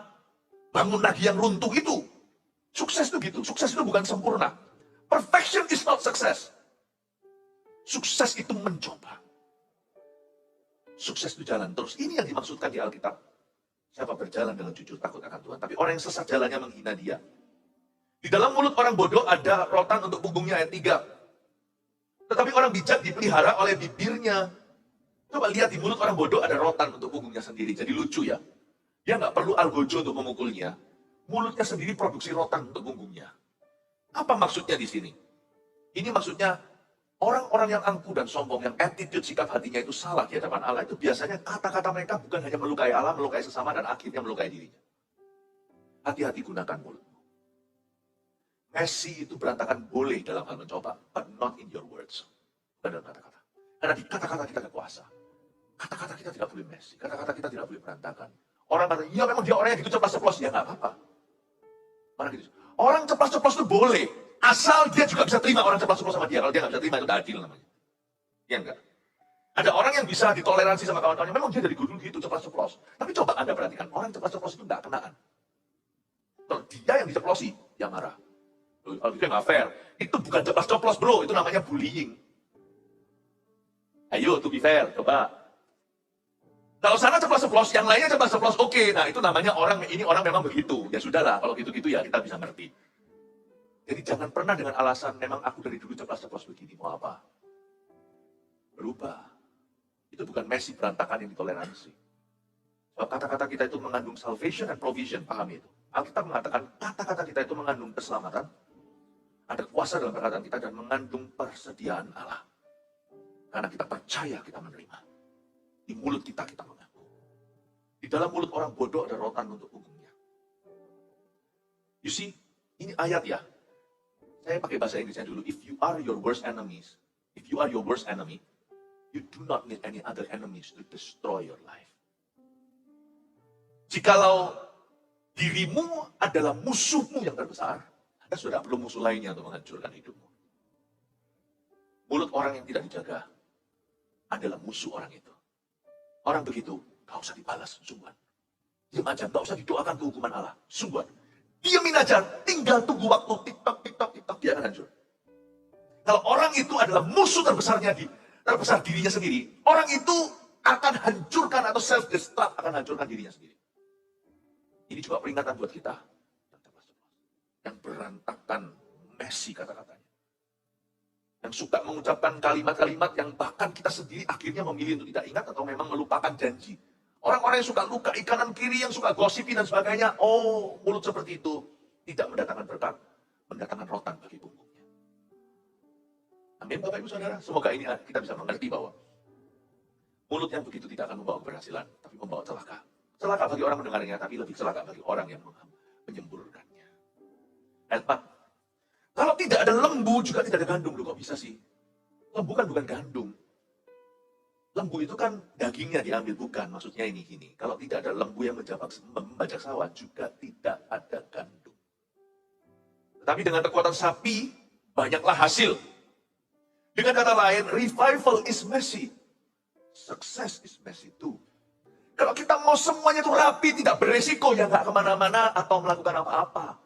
Bangun lagi yang runtuh itu. Sukses itu gitu. Sukses itu bukan sempurna. Perfection is not success. Sukses itu mencoba. Sukses itu jalan terus. Ini yang dimaksudkan di Alkitab. Siapa berjalan dengan jujur takut akan Tuhan. Tapi orang yang sesat jalannya menghina dia. Di dalam mulut orang bodoh ada rotan untuk punggungnya, ayat 3. Tetapi orang bijak dipelihara oleh bibirnya. Coba lihat, di mulut orang bodoh ada rotan untuk punggungnya sendiri. Jadi lucu ya. Dia nggak perlu algojo untuk memukulnya. Mulutnya sendiri produksi rotan untuk punggungnya. Apa maksudnya di sini? Ini maksudnya orang-orang yang angkuh dan sombong, yang attitude sikap hatinya itu salah di hadapan Allah, itu biasanya kata-kata mereka bukan hanya melukai Allah, melukai sesama, dan akhirnya melukai dirinya. Hati-hati gunakan mulutmu. Messy itu berantakan boleh dalam hal mencoba, but not in your words. Bukan dalam kata-kata. Karena di kata-kata kita ada kuasa. Kata-kata kita tidak boleh messy, kata-kata kita tidak boleh berantakan. Orang kata, ya memang dia orang yang gitu ceplas-ceplos, ya nggak apa-apa. Gitu. Orang ceplas-ceplos itu boleh, asal dia juga bisa terima orang ceplas-ceplos sama dia. Kalau dia nggak bisa terima, itu adil namanya. Ya enggak? Ada orang yang bisa ditoleransi sama kawan-kawannya, memang dia dari guru gitu ceplas-ceplos. Tapi coba Anda perhatikan, orang ceplas-ceplos itu nggak kenaan. Kalau dia yang diceplosi, dia marah. Kalau itu nggak fair. Itu bukan ceplas-ceplos bro, itu namanya bullying. Ayo, to be fair, coba. Kalau sana ceplos-ceplos, yang lainnya ceplos-ceplos, oke. Nah, itu namanya ini orang memang begitu. Ya sudahlah, kalau gitu-gitu ya kita bisa ngerti. Jadi jangan pernah dengan alasan, memang aku dari dulu ceplos-ceplos begini, mau apa? Berubah. Itu bukan messy berantakan yang ditoleransi. Sebab kata-kata kita itu mengandung salvation and provision, pahami itu. Alkitab mengatakan, kata-kata kita itu mengandung keselamatan, ada kuasa dalam perkataan kita, dan mengandung persediaan Allah. Karena kita percaya kita menerima. Di mulut kita mengaku. Di dalam mulut orang bodoh ada rotan untuk punggungnya. You see, ini ayat ya. Saya pakai bahasa Inggrisnya dulu. If you are your worst enemies, if you are your worst enemy, you do not need any other enemies to destroy your life. Jikalau dirimu adalah musuhmu yang terbesar, Anda sudah perlu musuh lainnya untuk menghancurkan hidupmu. Mulut orang yang tidak dijaga adalah musuh orang itu. Orang begitu, gak usah dibalas, sungguhan. Diam aja, gak usah didoakan kehukuman Allah, sungguhan. Diamin aja, tinggal tunggu waktu, tik-tok, tik-tok, tik-tok, dia akan hancur. Kalau orang itu adalah musuh terbesar dirinya sendiri, orang itu akan hancurkan atau self-destruct, akan hancurkan dirinya sendiri. Ini juga peringatan buat kita, yang berantakan, messy kata-katanya. Yang suka mengucapkan kalimat-kalimat yang bahkan kita sendiri akhirnya memilih untuk tidak ingat atau memang melupakan janji. Orang-orang yang suka luka kanan kiri, yang suka gosipin dan sebagainya, mulut seperti itu tidak mendatangkan berkat, mendatangkan rotan bagi punggungnya. Amin Bapak Ibu Saudara, semoga ini kita bisa mengerti bahwa mulut yang begitu tidak akan membawa keberhasilan, tapi membawa celaka. Celaka bagi orang mendengarnya, tapi lebih celaka bagi orang yang menyemburkannya. Ayat 4. Kalau tidak ada lembu, juga tidak ada gandum. Loh, kok bisa sih? Lembu kan bukan gandum. Lembu itu kan dagingnya diambil, bukan. Maksudnya ini gini. Kalau tidak ada lembu yang membajak sawah, juga tidak ada gandum. Tetapi dengan kekuatan sapi, banyaklah hasil. Dengan kata lain, revival is messy. Success is messy too. Kalau kita mau semuanya itu rapi, tidak beresiko, ya nggak kemana-mana atau melakukan apa-apa.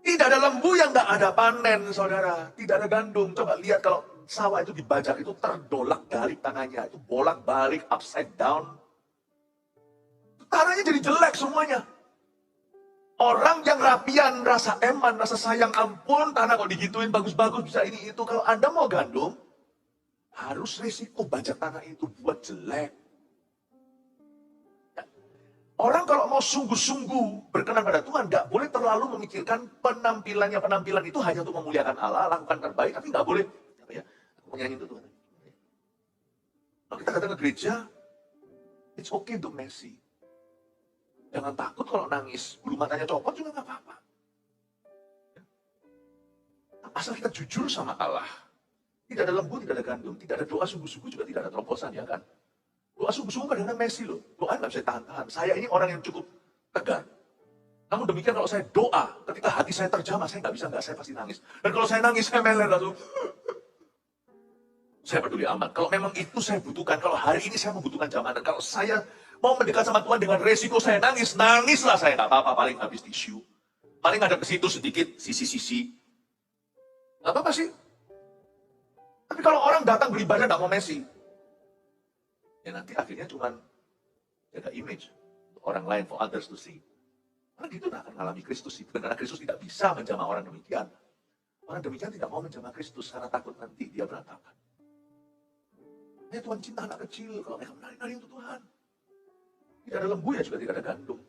Tidak ada lembu yang nggak ada panen, saudara. Tidak ada gandum. Coba lihat kalau sawah itu dibajak, itu terdolak-dalik tanahnya. Itu bolak-balik, upside down. Tanahnya jadi jelek semuanya. Orang yang rapian, rasa eman, rasa sayang, ampun, tanah kok digituin bagus-bagus, bisa ini itu. Kalau Anda mau gandum, harus resiko bajak tanah itu buat jelek. Orang kalau mau sungguh-sungguh berkenan pada Tuhan, nggak boleh terlalu memikirkan penampilannya. Penampilan itu hanya untuk memuliakan Allah, lakukan terbaik, tapi nggak boleh. Apa ya? Aku mau nyanyi untuk Tuhan. Kalau kita datang ke gereja, it's okay untuk messy. Jangan takut kalau nangis, bulu matanya copot juga nggak apa-apa. Asal kita jujur sama Allah. Tidak ada lembu, tidak ada gandum, tidak ada doa sungguh-sungguh, juga tidak ada terobosan, ya kan? Doa sungguh-sungguh kadang-kadang messy loh. Doa nggak bisa tahan-tahan. Saya ini orang yang cukup tegar. Namun demikian kalau saya doa, ketika hati saya terjamah, saya nggak bisa, saya pasti nangis. Dan kalau saya nangis, saya meler lalu. Saya peduli amat. Kalau memang itu saya butuhkan, kalau hari ini saya membutuhkan jamanan, kalau saya mau mendekat sama Tuhan dengan resiko saya nangis, nangislah saya. Nggak apa-apa, paling habis tisu. Paling ada ke situ sedikit, sisi-sisi. Nggak apa-apa sih. Tapi kalau orang datang beribadah nggak mau messy, ya nanti akhirnya cuma jaga image untuk orang lain, for others to see. Orang gitu tidak akan mengalami Kristus. Karena Kristus tidak bisa menjamah orang demikian. Orang demikian tidak mau menjamah Kristus karena takut nanti dia berantakan. Ya Tuhan cinta anak kecil, kalau mereka menari-nari untuk Tuhan. Tidak ada lembu, ya juga tidak ada gandum.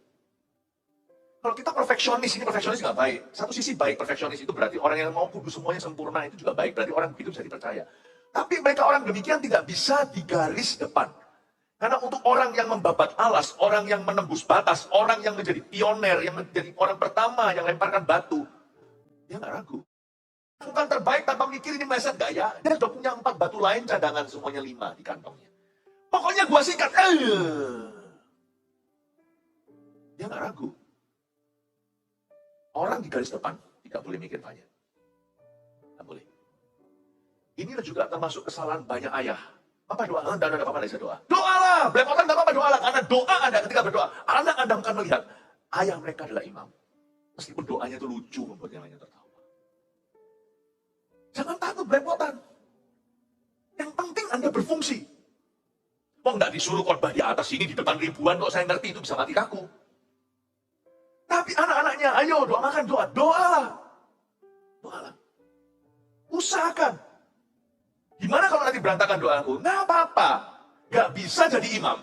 Kalau kita perfeksionis, ini perfeksionis nggak baik. Satu sisi baik, perfeksionis itu berarti orang yang mau kudus semuanya sempurna, itu juga baik. Berarti orang begitu bisa dipercaya. Tapi mereka orang demikian tidak bisa di garis depan. Karena untuk orang yang membabat alas, orang yang menembus batas, orang yang menjadi pioner, yang menjadi orang pertama yang lemparkan batu, dia nggak ragu. Bukan terbaik tanpa mikir ini meleset nggak ya? Dia sudah punya 4 batu lain, cadangan semuanya 5 di kantongnya. Pokoknya gua sikat. Dia nggak ragu. Orang di garis depan tidak boleh mikir banyak. Nggak boleh. Inilah juga termasuk kesalahan banyak ayah. Papa doa, enggak ada apa-apa, bisa doa. Doalah, belepotan enggak apa-apa, doalah. Karena doa Anda ketika berdoa, anak Anda akan melihat ayah mereka adalah imam. Meskipun doanya itu lucu, membuat yang lainnya tertawa. Jangan takut belepotan. Yang penting Anda berfungsi. Mau enggak disuruh khotbah di atas ini, di depan ribuan, kok saya ngerti itu bisa mati kaku. Tapi anak-anaknya, ayo doa, makan doa, doalah. Doalah. Usahakan. Gimana kalau nanti berantakan doaku? Nggak apa-apa. Nggak bisa jadi imam.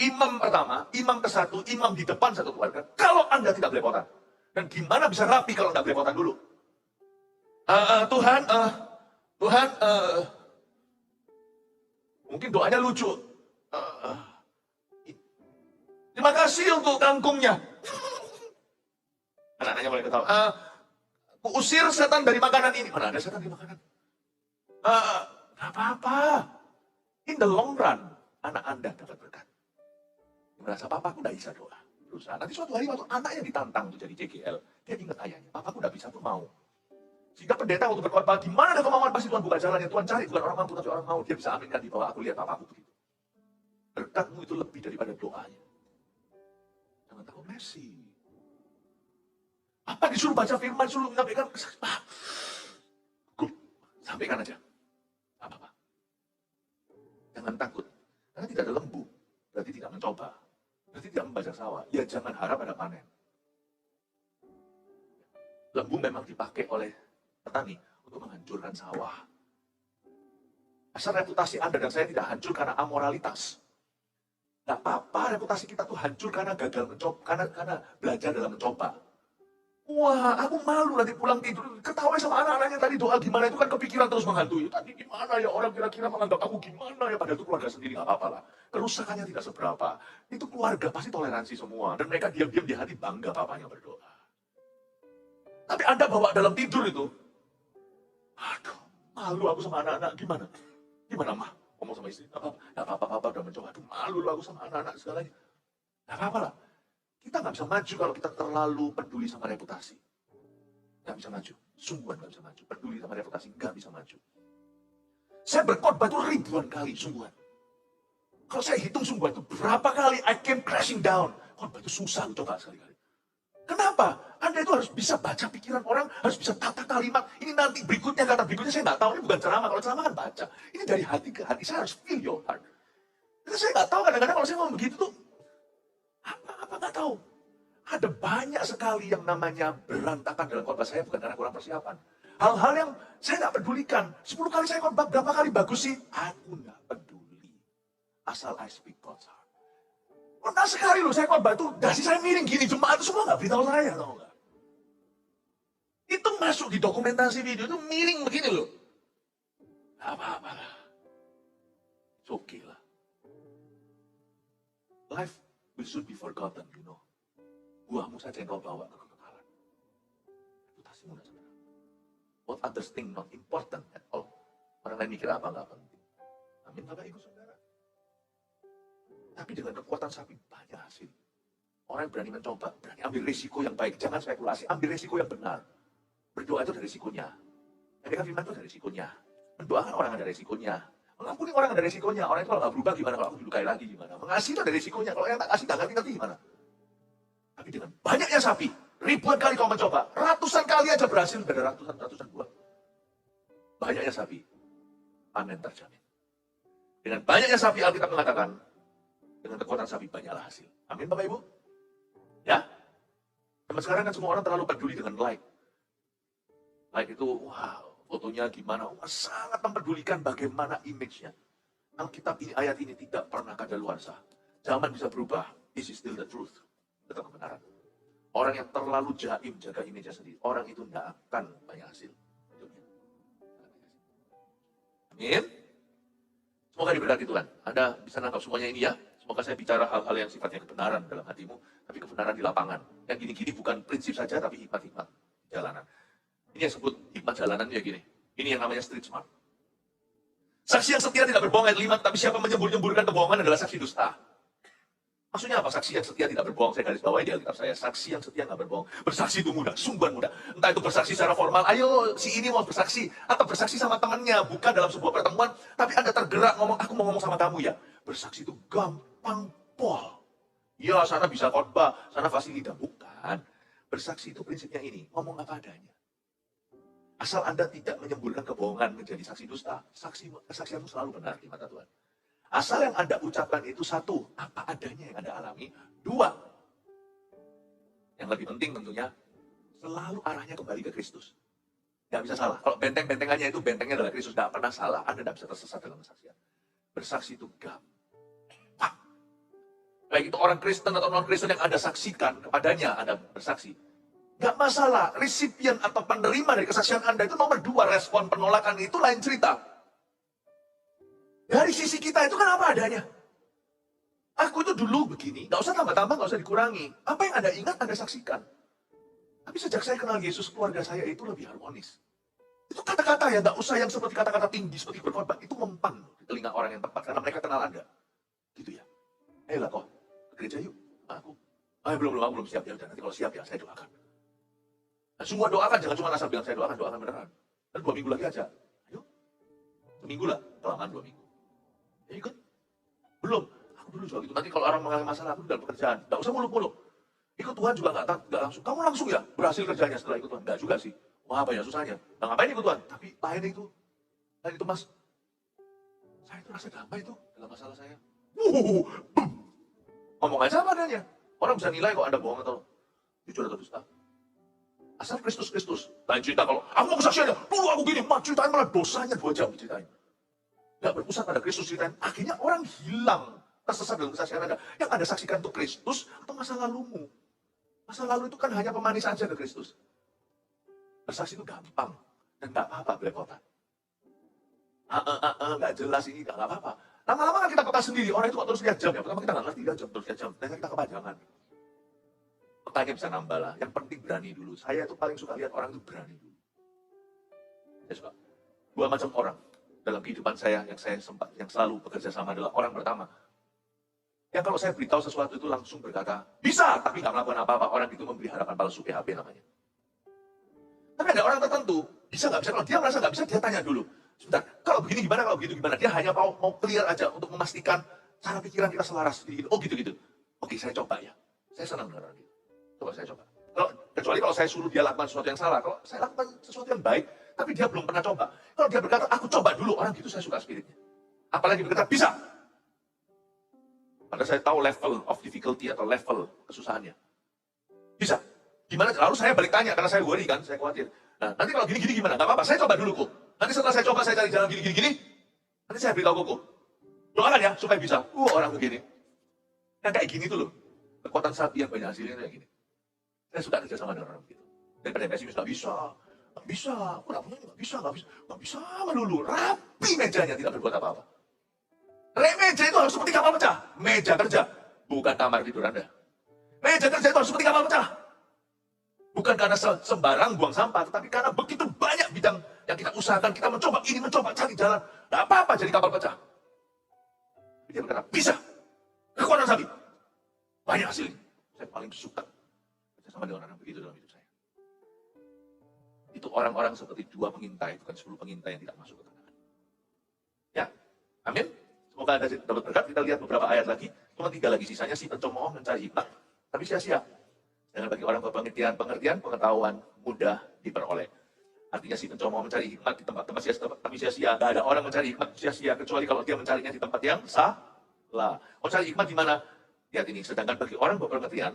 Imam pertama, imam ke-1, imam di depan satu keluarga. Kalau Anda tidak belepotan. Dan gimana bisa rapi kalau nggak belepotan dulu? Tuhan, mungkin doanya lucu. Terima kasih untuk kangkungnya. Anak-anaknya boleh ketawa. Usir setan dari makanan ini. Mana ada setan di makanan? Gak apa-apa. In the long run, anak Anda dapat berkat. Merasa, papaku tidak bisa doa. Berusaha. Nanti suatu hari waktu anaknya ditantang untuk jadi JGL, dia ingat ayahnya. Papaku tidak bisa, tuh mau. Sehingga pendeta waktu berkhotbah, gimana ada kemauan, pasti Tuhan buka jalannya. Tuhan cari, bukan orang mampu, tapi orang mau. Dia bisa aminkan di bawah, aku lihat papaku begitu. Berkatmu itu lebih daripada doanya. Jangan takut Messi. Apa disuruh baca firman, suruh menyampaikan, sampaikan aja. Apa-apa. Jangan takut. Karena tidak ada lembu. Berarti tidak mencoba. Berarti tidak membajak sawah. Ya jangan harap ada panen. Lembu memang dipakai oleh petani untuk menghancurkan sawah. Asal reputasi Anda dan saya tidak hancur karena amoralitas. Tidak apa-apa reputasi kita tuh hancur karena gagal mencoba. Karena belajar dalam mencoba. Wah, aku malu nanti pulang tidur, ketawa sama anak-anaknya tadi doa gimana, itu kan kepikiran terus menghantui. Tadi gimana ya orang kira-kira menganggap aku gimana ya, padahal itu keluarga sendiri, gak apa-apa lah. Kerusakannya tidak seberapa. Itu keluarga pasti toleransi semua. Dan mereka diam-diam di hati bangga papanya berdoa. Tapi Anda bawa dalam tidur itu, aduh, malu aku sama anak-anak, gimana? Gimana mah? Ngomong sama istri, gak apa-apa, papa udah mencoba, aduh malu aku sama anak-anak segalanya. Gak apa-apa lah. Kita nggak bisa maju kalau kita terlalu peduli sama reputasi. Nggak bisa maju. Sungguhan nggak bisa maju. Peduli sama reputasi nggak bisa maju. Saya berkhotbah itu ribuan kali, sungguhan. Kalau saya hitung sungguhan itu berapa kali I came crashing down. Khotbah itu susah, coba sekali-kali. Kenapa? Anda itu harus bisa baca pikiran orang, harus bisa tata kalimat. Ini nanti berikutnya, kata berikutnya saya nggak tahu. Ini bukan ceramah, kalau ceramah kan baca. Ini dari hati ke hati, saya harus feel your heart. Karena saya nggak tahu, kadang-kadang kalau saya ngomong begitu tuh, apa nggak tahu. Ada banyak sekali yang namanya berantakan dalam khotbah saya, bukan karena kurang persiapan. Hal-hal yang saya nggak pedulikan. 10 kali saya khotbah, berapa kali bagus sih? Aku nggak peduli. Asal I speak God's heart. Pernah sekali loh saya khotbah itu, dasi saya miring gini, jemaat itu semua nggak beritahu saya, tahu nggak? Itu masuk di dokumentasi video, itu miring begini loh. Apa-apa lah. It's okay lah. Life will soon be forgotten, you know. Buahmu saja yang kau bawa ke kekekalan. Reputasimu dan saudara. What others think not important at all. Orang lain mikir apa nggak penting. Amin, Bapak Ibu Saudara. Tapi dengan kekuatan sapi banyak hasil. Orang yang berani mencoba, berani ambil risiko yang baik. Jangan spekulasi, ambil risiko yang benar. Berdoa itu ada risikonya. Mendengar firman itu ada risikonya. Mendoakan orang ada risikonya. Mengampuni orang ada risikonya. Orang itu kalau nggak berubah gimana? Kalau aku dilukai lagi gimana? Mengasihi itu ada risikonya. Kalau yang tak kasih, tak ngerti gimana? Tapi dengan banyaknya sapi, ribuan kali kau mencoba, ratusan kali aja berhasil, ada ratusan buah. Banyaknya sapi, panen terjamin. Dengan banyaknya sapi, Alkitab mengatakan, dengan kekuatan sapi banyaklah hasil. Amin, Bapak Ibu? Ya? Zaman sekarang kan semua orang terlalu peduli dengan like. Like itu, wow, fotonya gimana? Sangat mempedulikan bagaimana image-nya. Alkitab ini, ayat ini tidak pernah kadaluarsa. Zaman bisa berubah. This is still the truth. Tetap kebenaran. Orang yang terlalu jaim jaga image-nya sendiri, orang itu tidak akan banyak hasil. Amin. Semoga diberkati Tuhan. Anda bisa nangkap semuanya ini ya. Semoga saya bicara hal-hal yang sifatnya kebenaran dalam hatimu, tapi kebenaran di lapangan. Yang gini-gini bukan prinsip saja, tapi hikmat-hikmat jalanan. Ini yang sebut hikmat jalanan ya gini. Ini yang namanya street smart. Saksi yang setia tidak berbohong ayat 5, tapi siapa menyembur-nyemburkan kebohongan adalah saksi dusta. Maksudnya apa? Saksi yang setia tidak berbohong. Saya garis bawahi di Alkitab saya. Saksi yang setia nggak berbohong. Bersaksi itu mudah, sungguhan mudah. Entah itu bersaksi secara formal, ayo si ini mau bersaksi. Atau bersaksi sama temannya, bukan dalam sebuah pertemuan. Tapi Anda tergerak ngomong, aku mau ngomong sama kamu ya. Bersaksi itu gampang pol. Ya sana bisa khotbah, sana fasilitas. Bukan. Bersaksi itu prinsipnya ini, ngomong apa adanya. Asal Anda tidak menyemburkan kebohongan menjadi saksi dusta, kesaksianmu selalu benar di mata Tuhan. Asal yang Anda ucapkan itu satu, apa adanya yang Anda alami. Dua, yang lebih penting tentunya, selalu arahnya kembali ke Kristus. Nggak bisa salah. Kalau benteng-bentengannya itu bentengnya adalah Kristus, nggak pernah salah. Anda nggak bisa tersesat dalam kesaksian. Bersaksi itu gampang. Baik itu orang Kristen atau non-Kristen yang Anda saksikan kepadanya, Anda bersaksi. Nggak masalah. Resipien atau penerima dari kesaksian Anda itu nomor dua, respon penolakan itu lain cerita. Dari sisi kita itu kan apa adanya. Aku itu dulu begini, nggak usah tambah-tambah, nggak usah dikurangi. Apa yang Anda ingat, Anda saksikan. Tapi sejak saya kenal Yesus, keluarga saya itu lebih harmonis. Itu kata-kata ya, nggak usah yang seperti kata-kata tinggi, seperti berkorban. Itu mempan di telinga orang yang tepat, karena mereka kenal Anda. Gitu ya. Ayolah kok, ke gereja yuk, sama aku. Belum siap ya, nanti kalau siap ya, saya doakan. Nah, semua doakan, jangan cuma asal bilang saya doakan beneran. Dan 2 minggu lagi aja. Ayo, 1 minggu lah, kelamaan 2 minggu. Ya ikut. Belum. Aku dulu juga gitu. Nanti kalau orang mengalami masalah, aku dalam pekerjaan. Nggak usah muluk-muluk. Ikut Tuhan juga nggak langsung. Kamu langsung ya berhasil kerjanya setelah ikut Tuhan. Nggak juga sih. Wah apa ya susahnya. Nah ngapain ikut Tuhan? Tapi lain itu. Lain itu mas. Saya itu rasa damai itu dalam masalah saya. Ngomong aja apa adanya. Orang bisa nilai kok Anda bohong atau jujur atau dusta. Asal Kristus. Lain cerita kalau aku mau kesaksiannya. Dulu aku gini. Ceritain malah dosanya 2 jam diceritain. Nggak berpusat pada Kristus ceritain. Akhirnya orang hilang. Tersesat dalam kesaksian Anda. Yang Anda saksikan itu Kristus atau masa lalumu. Masa lalu itu kan hanya pemanis saja ke Kristus. Bersaksi itu gampang. Dan nggak apa-apa belepotan. Nggak jelas ini, nggak apa-apa. Lama-lama kan kita peka sendiri. Orang itu kok terus lihat jam ya. Pertama kita nggak ngerti lihat jam, terus lihat jam. Dan kita kepanjangan. Petanya bisa nambah lah. Yang penting berani dulu. Saya itu paling suka lihat orang itu berani dulu. Saya suka. 2 macam orang dalam kehidupan saya yang selalu bekerja sama adalah orang pertama. Yang kalau saya beritahu sesuatu itu langsung berkata, bisa, tapi nggak melakukan apa-apa. Orang itu memberi harapan palsu, PHP namanya. Tapi ada orang tertentu, bisa nggak bisa. Kalau dia merasa nggak bisa, dia tanya dulu. Sebentar, kalau begini gimana, kalau begitu gimana. Dia hanya mau clear aja untuk memastikan cara pikiran kita selaras. Gitu. Oh gitu-gitu. Oke, saya coba ya. Saya senang dengan orang gitu. Coba saya coba. Kecuali kalau saya suruh dia lakukan sesuatu yang salah. Kalau saya lakukan sesuatu yang baik, tapi dia belum pernah coba. Kalau dia berkata, aku coba dulu. Orang gitu saya suka spiritnya. Apalagi berkata, bisa. Padahal saya tahu level of difficulty atau level kesusahannya. Bisa. Gimana? Lalu saya balik tanya, karena saya worry kan, saya khawatir. Nah, nanti kalau gini-gini gimana? Gak apa-apa, saya coba dulu kok. Nanti setelah saya coba, saya cari jalan gini-gini. Nanti saya beritahu kok. Doakan ya, supaya bisa. Orang begini. Yang kayak gini tuh loh. Kekuatan sapi yang banyak hasilnya kayak gini. Saya suka kerja sama dengan orang begitu. Daripada pesimis, gak bisa. Gak bisa. Aku gak punya, gak bisa. Gak bisa melulu. Rapi mejanya, tidak berbuat apa-apa. Meja itu harus seperti kapal pecah. Meja kerja, bukan kamar tidur Anda. Meja kerja itu harus seperti kapal pecah. Bukan karena sembarang buang sampah, tetapi karena begitu banyak bidang yang kita usahakan, kita mencoba ini, mencoba cari jalan. Tidak apa-apa jadi kapal pecah. Dia berkata, bisa. Kekuatan sapi. Banyak hasilnya. Saya paling suka sama dengan orang begitu dalam hidup saya. Itu orang-orang seperti 2 pengintai, bukan 10 pengintai yang tidak masuk ke Kanaan. Ya, amin. Semoga Anda dapat berkat. Kita lihat beberapa ayat lagi. Cuma 3 lagi sisanya, si pencemooh mencari hikmat. Tapi sia-sia. Jangan bagi orang berpengertian, pengetahuan mudah diperoleh. Artinya si pencemooh mencari hikmat di tempat-tempat sia-sia. Tidak ada orang mencari hikmat sia-sia, kecuali kalau dia mencarinya di tempat yang salah. Mau cari hikmat di mana? Lihat ini, sedangkan bagi orang berpengertian,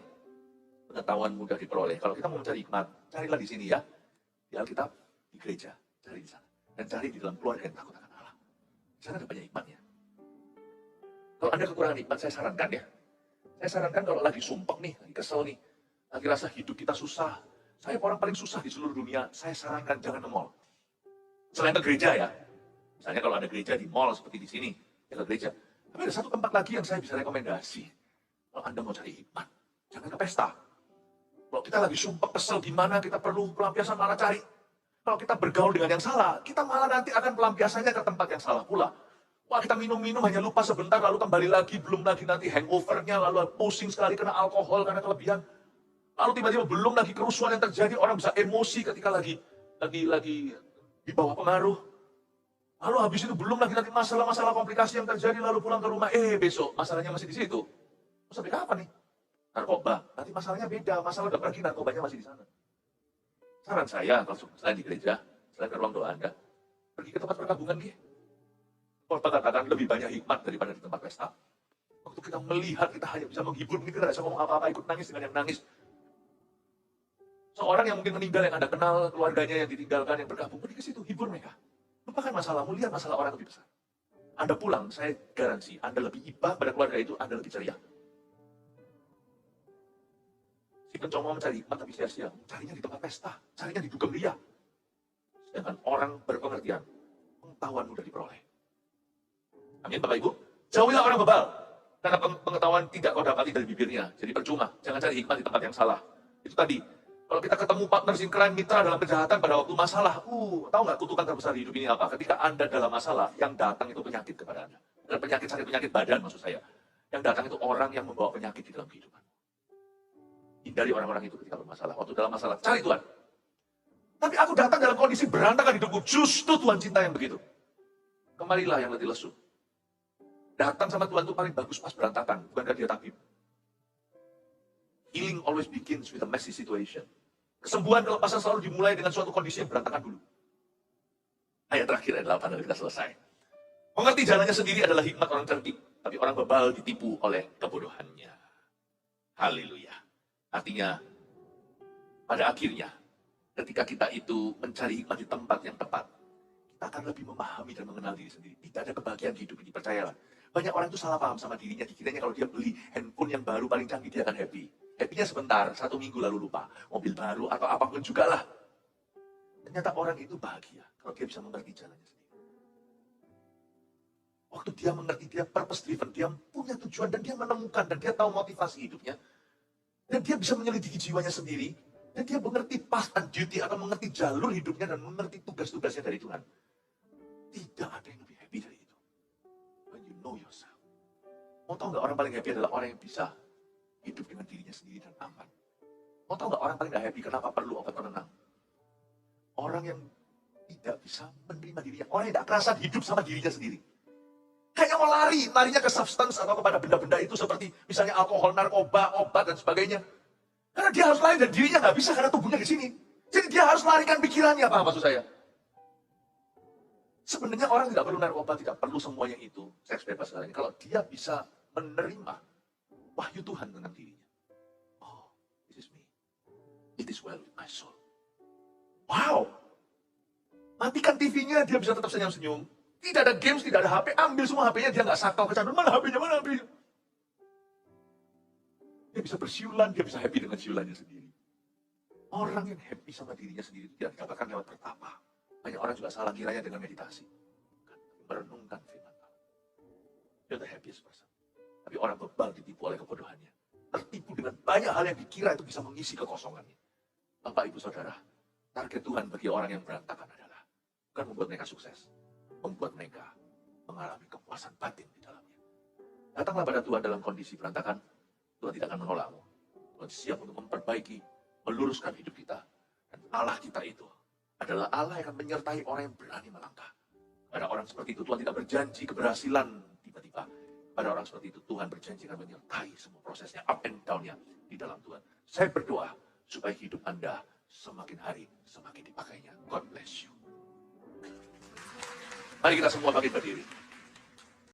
pengetahuan mudah diperoleh. Kalau kita mau mencari hikmat, carilah di sini ya. Di Alkitab, di gereja, cari di sana. Dan cari di dalam keluarga yang takut akan Allah. Di sana ada banyak hikmatnya. Kalau Anda kekurangan hikmat, saya sarankan ya. Saya sarankan kalau lagi sumpek nih, lagi kesel nih, lagi rasa hidup kita susah. Saya orang paling susah di seluruh dunia, saya sarankan jangan ke mall. Selain ke gereja ya. Misalnya kalau ada gereja di mall seperti di sini, ya ke gereja. Tapi ada satu tempat lagi yang saya bisa rekomendasi. Kalau Anda mau cari hikmat, jangan ke pesta. Kalau kita lagi sumpah kesel gimana, kita perlu pelampiasan, malah cari. Kalau kita bergaul dengan yang salah, kita malah nanti akan pelampiasannya ke tempat yang salah pula. Wah, kita minum-minum hanya lupa sebentar, lalu kembali lagi, belum lagi nanti hangovernya, lalu pusing sekali kena alkohol karena kelebihan. Lalu tiba-tiba belum lagi kerusuhan yang terjadi, orang bisa emosi ketika lagi di bawah pengaruh. Lalu habis itu belum lagi nanti masalah-masalah komplikasi yang terjadi, lalu pulang ke rumah, besok masalahnya masih di situ. Sampai kapan nih? Narkoba, nanti masalahnya beda, masalah udah pergi, narkobanya masih di sana. Saran saya, kalau selain di gereja, selain ke ruang doa Anda, pergi ke tempat perkabungan dia. Kalau katakan lebih banyak hikmat daripada di tempat pesta. Waktu kita melihat, kita hanya bisa menghibur, mungkin kita tidak bisa ngomong apa-apa, ikut nangis dengan yang nangis. Seorang yang mungkin meninggal, yang Anda kenal, keluarganya yang ditinggalkan, yang bergabung, pergi ke situ, hibur mereka. Lupakan masalahmu, lihat masalah orang lebih besar. Anda pulang, saya garansi, Anda lebih ibah pada keluarga itu, Anda lebih ceria. Si pencomong mencari hikmat tapi sia-sia, carinya di tempat pesta, carinya di dugem ria. Sedangkan orang berpengertian, pengetahuan mudah diperoleh. Amin Bapak Ibu. Jauhilah orang bebal, karena pengetahuan tidak kau dapati dari bibirnya. Jadi percuma, jangan cari hikmat di tempat yang salah. Itu tadi, kalau kita ketemu partners in crime, mitra dalam kejahatan pada waktu masalah, tahu nggak kutukan terbesar di hidup ini apa? Ketika Anda dalam masalah, yang datang itu penyakit kepada Anda. Bukan penyakit badan maksud saya. Yang datang itu orang yang membawa penyakit di dalam kehidupan. Hindari orang-orang itu ketika bermasalah. Waktu dalam masalah, cari Tuhan. Tapi aku datang dalam kondisi berantakan hidupku, justru Tuhan cinta yang begitu. Kemarilah yang letih lesu. Datang sama Tuhan itu paling bagus pas berantakan, bukan karena dia tabib. Healing always begins with a messy situation. Kesembuhan kelepasan selalu dimulai dengan suatu kondisi yang berantakan dulu. Ayat terakhir, ayat 8, dan kita selesai. Mengerti jalannya sendiri adalah hikmat orang cerdik, tapi orang bebal ditipu oleh kebodohannya. Haleluya. Artinya, pada akhirnya, ketika kita itu mencari hikmat di tempat yang tepat, kita akan lebih memahami dan mengenal diri sendiri. Tidak ada kebahagiaan di hidup ini, percayalah. Banyak orang itu salah paham sama dirinya, dikiranya kalau dia beli handphone yang baru paling canggih, dia akan happy. Happy-nya sebentar, 1 minggu lalu lupa. Mobil baru atau apapun juga lah. Ternyata orang itu bahagia kalau dia bisa mengerti jalannya sendiri. Waktu dia mengerti, dia purpose driven, dia punya tujuan dan dia menemukan dan dia tahu motivasi hidupnya. Dan dia bisa menyelidiki jiwanya sendiri. Dan dia mengerti path and duty atau mengerti jalur hidupnya dan mengerti tugas-tugasnya dari Tuhan. Tidak ada yang lebih happy dari itu. When you know yourself. Mau tahu nggak orang paling happy adalah orang yang bisa hidup dengan dirinya sendiri dan aman. Mau tahu nggak orang paling nggak happy kenapa perlu obat penenang? Orang yang tidak bisa menerima dirinya. Orang yang tidak kerasan hidup sama dirinya sendiri. Kayaknya mau larinya ke substance atau kepada benda-benda itu seperti misalnya alkohol, narkoba, obat, dan sebagainya. Karena dia harus lari dan dirinya nggak bisa karena tubuhnya di sini. Jadi dia harus larikan pikirannya, paham maksud saya? Sebenarnya orang tidak perlu narkoba, tidak perlu semuanya itu. Seks bebas sekarang ini. Kalau dia bisa menerima wahyu Tuhan tentang dirinya. Oh, this is me. It is well with my soul. Wow. Matikan TV-nya, dia bisa tetap senyum-senyum. Tidak ada games, tidak ada HP, ambil semua HP-nya, dia nggak sakau kecanduan. Mana HP-nya, mana HP-nya? Dia bisa bersiulan, dia bisa happy dengan siulannya sendiri. Orang yang happy sama dirinya sendiri itu tidak dikatakan lewat bertapa. Banyak orang juga salah kiranya dengan meditasi. Merenungkan firman Allah. You're the happiest person. Tapi orang bebal ditipu oleh kebodohannya. Tertipu dengan banyak hal yang dikira itu bisa mengisi kekosongannya. Bapak, Ibu, Saudara, target Tuhan bagi orang yang berantakan adalah bukan membuat mereka sukses, membuat mereka mengalami kepuasan batin di dalamnya. Datanglah pada Tuhan dalam kondisi berantakan, Tuhan tidak akan menolakmu. Tuhan siap untuk memperbaiki, meluruskan hidup kita. Dan Allah kita itu adalah Allah yang akan menyertai orang yang berani melangkah. Pada orang seperti itu Tuhan tidak berjanji keberhasilan tiba-tiba. Pada orang seperti itu Tuhan berjanji akan menyertai semua prosesnya, up and down-nya di dalam Tuhan. Saya berdoa supaya hidup Anda semakin hari semakin dipakainya. God bless you. Mari kita semua bangkit berdiri.